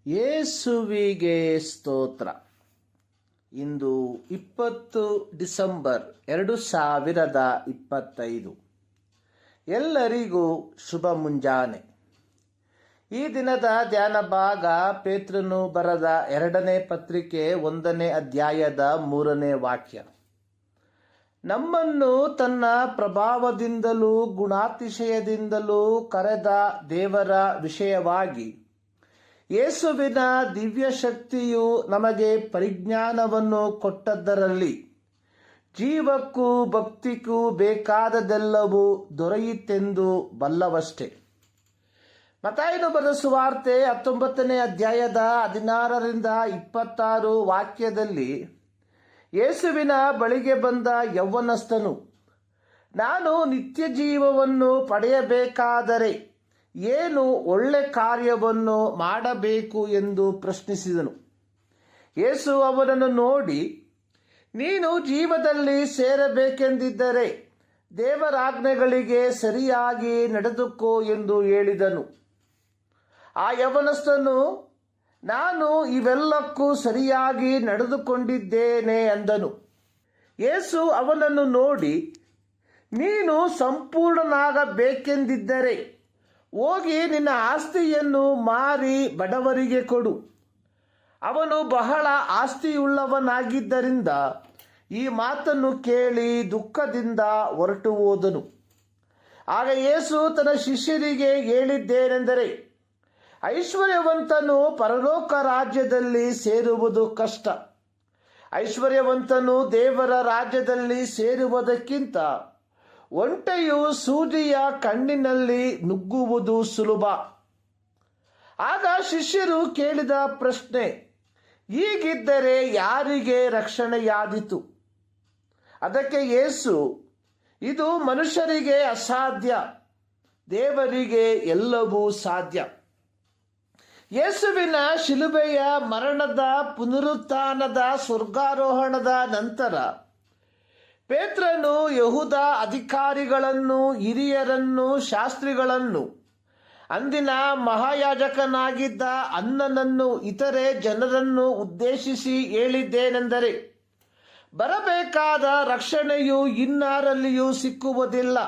ಯೇಸುವಿಗೆ ಸ್ತೋತ್ರ. ಇಂದು 20 ಡಿಸೆಂಬರ್ 2025. ಎಲ್ಲರಿಗೂ ಶುಭ ಮುಂಜಾನೆ. ಈ ದಿನದ ಧ್ಯಾನ ಭಾಗ ಪೇತ್ರನು ಬರೆದ 2ನೇ ಪತ್ರಿಕೆ 1ನೇ ಅಧ್ಯಾಯದ 3ನೇ ವಾಕ್ಯ. ನಮ್ಮನ್ನು ತನ್ನ ಪ್ರಭಾವದಿಂದಲೂ ಗುಣಾತಿಶಯದಿಂದಲೂ ಕರೆದ ದೇವರ ವಿಷಯವಾಗಿ ಯೇಸುವಿನ ದಿವ್ಯ ಶಕ್ತಿಯು ನಮಗೆ ಪರಿಜ್ಞಾನವನ್ನು ಕೊಟ್ಟದ್ದರಲ್ಲಿ ಜೀವಕ್ಕೂ ಭಕ್ತಿಗೂ ಬೇಕಾದದೆಲ್ಲವೂ ದೊರೆಯಿತೆಂದು ಬಲ್ಲವಷ್ಟೇ. ಮತ್ತಾಯನು ಬರೆದ ಸುವಾರ್ತೆ 19ನೇ ಅಧ್ಯಾಯದ 16ರಿಂದ 26 ವಾಕ್ಯದಲ್ಲಿ ಯೇಸುವಿನ ಬಳಿಗೆ ಬಂದ ಯೌವನಸ್ಥನು, ನಾನು ನಿತ್ಯ ಜೀವವನ್ನು ಪಡೆಯಬೇಕಾದರೆ ಏನು ಒಳ್ಳೆ ಕಾರ್ಯವನ್ನು ಮಾಡಬೇಕು ಎಂದು ಪ್ರಶ್ನಿಸಿದನು. ಯೇಸು ಅವನನ್ನು ನೋಡಿ, ನೀನು ಜೀವದಲ್ಲಿ ಸೇರಬೇಕೆಂದಿದ್ದರೆ ದೇವರಾಜ್ಞೆಗಳಿಗೆ ಸರಿಯಾಗಿ ನಡೆದುಕೋ ಎಂದು ಹೇಳಿದನು. ಆ ಯೌವನಸ್ಥನು, ನಾನು ಇವೆಲ್ಲಕ್ಕೂ ಸರಿಯಾಗಿ ನಡೆದುಕೊಂಡಿದ್ದೇನೆ ಅಂದನು. ಯೇಸು ಅವನನ್ನು ನೋಡಿ, ನೀನು ಸಂಪೂರ್ಣನಾಗಬೇಕೆಂದಿದ್ದರೆ ಹೋಗಿ ನಿನ್ನ ಆಸ್ತಿಯನ್ನು ಮಾರಿ ಬಡವರಿಗೆ ಕೊಡು. ಅವನು ಬಹಳ ಆಸ್ತಿಯುಳ್ಳವನಾಗಿದ್ದರಿಂದ ಈ ಮಾತನ್ನು ಕೇಳಿ ದುಃಖದಿಂದ ಹೊರಟು ಹೋದನು. ಆಗ ಯೇಸು ತನ್ನ ಶಿಷ್ಯರಿಗೆ ಹೇಳಿದ್ದೇನೆಂದರೆ, ಐಶ್ವರ್ಯವಂತನು ಪರಲೋಕ ರಾಜ್ಯದಲ್ಲಿ ಸೇರುವುದು ಕಷ್ಟ. ಐಶ್ವರ್ಯವಂತನು ದೇವರ ರಾಜ್ಯದಲ್ಲಿ ಸೇರುವುದಕ್ಕಿಂತ ಒಂಟೆಯು ಸೂಜಿಯ ಕಣ್ಣಿನಲ್ಲಿ ನುಗ್ಗುವುದು ಸುಲಭ. ಆಗ ಶಿಷ್ಯರು ಕೇಳಿದ ಪ್ರಶ್ನೆ, ಹೀಗಿದ್ದರೆ ಯಾರಿಗೆ ರಕ್ಷಣೆಯಾದೀತು? ಅದಕ್ಕೆ ಯೇಸು, ಇದು ಮನುಷ್ಯರಿಗೆ ಅಸಾಧ್ಯ, ದೇವರಿಗೆ ಎಲ್ಲವೂ ಸಾಧ್ಯ. ಯೇಸುವಿನ ಶಿಲುಬೆಯ ಮರಣದ, ಪುನರುತ್ಥಾನದ, ಸ್ವರ್ಗಾರೋಹಣದ ನಂತರ ಪೇತ್ರನು ಯಹೂದ ಅಧಿಕಾರಿಗಳನ್ನು, ಹಿರಿಯರನ್ನು, ಶಾಸ್ತ್ರಿಗಳನ್ನು, ಅಂದಿನ ಮಹಾಯಾಜಕನಾಗಿದ್ದ ಅನ್ನನನ್ನು, ಇತರೆ ಜನರನ್ನು ಉದ್ದೇಶಿಸಿ ಹೇಳಿದ್ದೇನೆಂದರೆ, ಬರಬೇಕಾದ ರಕ್ಷಣೆಯು ಇನ್ನಾರಲ್ಲಿಯೂ ಸಿಕ್ಕುವುದಿಲ್ಲ.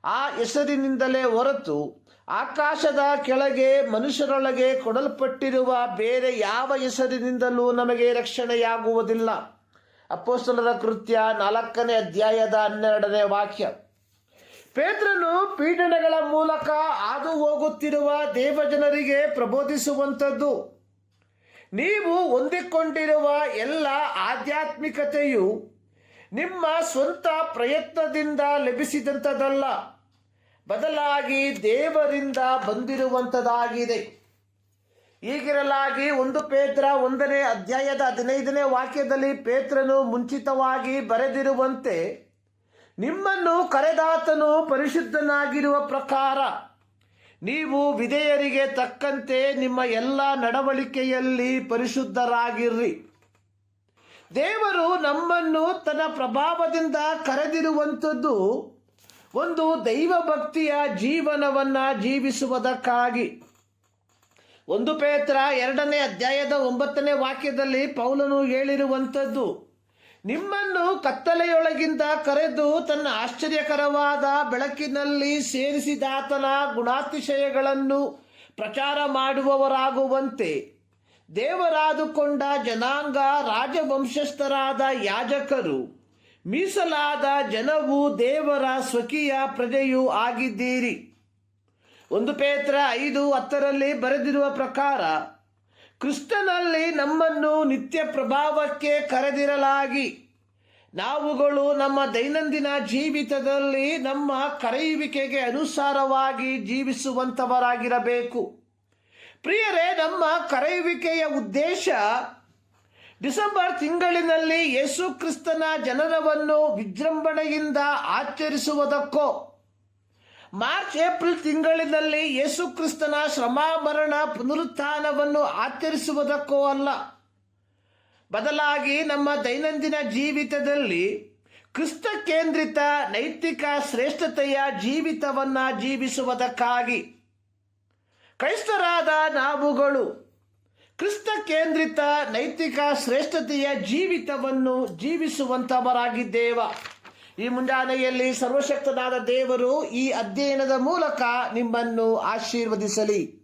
ಆ ಹೆಸರಿನಿಂದಲೇ ಹೊರತು ಆಕಾಶದ ಕೆಳಗೆ ಮನುಷ್ಯರೊಳಗೆ ಕೊಡಲ್ಪಟ್ಟಿರುವ ಬೇರೆ ಯಾವ ಹೆಸರಿನಿಂದಲೂ ನಮಗೆ ರಕ್ಷಣೆಯಾಗುವುದಿಲ್ಲ. ಅಪೊಸ್ತಲರ ಕೃತ್ಯ 4ನೇ ಅಧ್ಯಾಯದ 12ನೇ ವಾಕ್ಯ. ಪೇತ್ರನು ಪೀಡನೆಗಳ ಮೂಲಕ ಹಾದು ಹೋಗುತ್ತಿರುವ ದೇವಜನರಿಗೆ ಪ್ರಬೋಧಿಸುವಂಥದ್ದು, ನೀವು ಹೊಂದಿಕೊಂಡಿರುವ ಎಲ್ಲ ಆಧ್ಯಾತ್ಮಿಕತೆಯು ನಿಮ್ಮ ಸ್ವಂತ ಪ್ರಯತ್ನದಿಂದ ಲಭಿಸಿದಂಥದ್ದಲ್ಲ, ಬದಲಾಗಿ ದೇವರಿಂದ ಬಂದಿರುವಂಥದ್ದಾಗಿದೆ. ಹೀಗಿರಲಾಗಿ 1 ಪೇತ್ರ 1ನೇ ಅಧ್ಯಾಯದ 15ನೇ ವಾಕ್ಯದಲ್ಲಿ ಪೇತ್ರನು ಮುಂಚಿತವಾಗಿ ಬರೆದಿರುವಂತೆ, ನಿಮ್ಮನ್ನು ಕರೆದಾತನು ಪರಿಶುದ್ಧನಾಗಿರುವ ಪ್ರಕಾರ ನೀವು ವಿಧೇಯರಿಗೆ ತಕ್ಕಂತೆ ನಿಮ್ಮ ಎಲ್ಲ ನಡವಳಿಕೆಯಲ್ಲಿ ಪರಿಶುದ್ಧರಾಗಿರ್ರಿ. ದೇವರು ನಮ್ಮನ್ನು ತನ್ನ ಪ್ರಭಾವದಿಂದ ಕರೆದಿರುವಂಥದ್ದು ಒಂದು ದೈವ ಭಕ್ತಿಯ ಜೀವನವನ್ನು ಜೀವಿಸುವುದಕ್ಕಾಗಿ. 1 ಪೇತ್ರ 2ನೇ ಅಧ್ಯಾಯದ 9ನೇ ವಾಕ್ಯದಲ್ಲಿ ಪೌಲನು ಹೇಳಿರುವಂಥದ್ದು, ನಿಮ್ಮನ್ನು ಕತ್ತಲೆಯೊಳಗಿಂದ ಕರೆದು ತನ್ನ ಆಶ್ಚರ್ಯಕರವಾದ ಬೆಳಕಿನಲ್ಲಿ ಸೇರಿಸಿದಾತನ ಗುಣಾತಿಶಯಗಳನ್ನು ಪ್ರಚಾರ ಮಾಡುವವರಾಗುವಂತೆ ದೇವರಾದುಕೊಂಡ ಜನಾಂಗ, ರಾಜವಂಶಸ್ಥರಾದ ಯಾಜಕರು, ಮೀಸಲಾದ ಜನವು, ದೇವರ ಸ್ವಕೀಯ ಪ್ರಜೆಯೂ ಆಗಿದ್ದೀರಿ. 1 ಪೇತ್ರ 5:10ರಲ್ಲಿ ಬರೆದಿರುವ ಪ್ರಕಾರ, ಕ್ರಿಸ್ತನಲ್ಲಿ ನಮ್ಮನ್ನು ನಿತ್ಯ ಪ್ರಭಾವಕ್ಕೆ ಕರೆದಿರಲಾಗಿ ನಾವುಗಳು ನಮ್ಮ ದೈನಂದಿನ ಜೀವಿತದಲ್ಲಿ ನಮ್ಮ ಕರೆಯುವಿಕೆಗೆ ಅನುಸಾರವಾಗಿ ಜೀವಿಸುವಂಥವರಾಗಿರಬೇಕು. ಪ್ರಿಯರೇ, ನಮ್ಮ ಕರೆಯುವಿಕೆಯ ಉದ್ದೇಶ ಡಿಸೆಂಬರ್ ತಿಂಗಳಿನಲ್ಲಿ ಯೇಸು ಕ್ರಿಸ್ತನ ಜನನವನ್ನು ವಿಜೃಂಭಣೆಯಿಂದ ಆಚರಿಸುವುದಕ್ಕೋ, ಮಾರ್ಚ್ ಏಪ್ರಿಲ್ ತಿಂಗಳಿನಲ್ಲಿ ಯೇಸು ಕ್ರಿಸ್ತನ ಶ್ರಮ, ಮರಣ, ಪುನರುತ್ಥಾನವನ್ನು ಆಚರಿಸುವುದಕ್ಕೋ ಅಲ್ಲ. ಬದಲಾಗಿ ನಮ್ಮ ದೈನಂದಿನ ಜೀವಿತದಲ್ಲಿ ಕ್ರಿಸ್ತ ಕೇಂದ್ರಿತ ನೈತಿಕ ಶ್ರೇಷ್ಠತೆಯ ಜೀವಿತವನ್ನು ಜೀವಿಸುವುದಕ್ಕಾಗಿ ಕ್ರೈಸ್ತರಾದ ನಾವುಗಳು ಕ್ರಿಸ್ತ ಕೇಂದ್ರಿತ ನೈತಿಕ ಶ್ರೇಷ್ಠತೆಯ ಜೀವಿತವನ್ನು ಜೀವಿಸುವಂತವರಾಗಿದ್ದೇವ. ಈ ಮುಂಜಾನೆಯಲ್ಲಿ ಸರ್ವಶಕ್ತನಾದ ದೇವರು ಈ ಅಧ್ಯಯನದ ಮೂಲಕ ನಿಮ್ಮನ್ನು ಆಶೀರ್ವದಿಸಲಿ.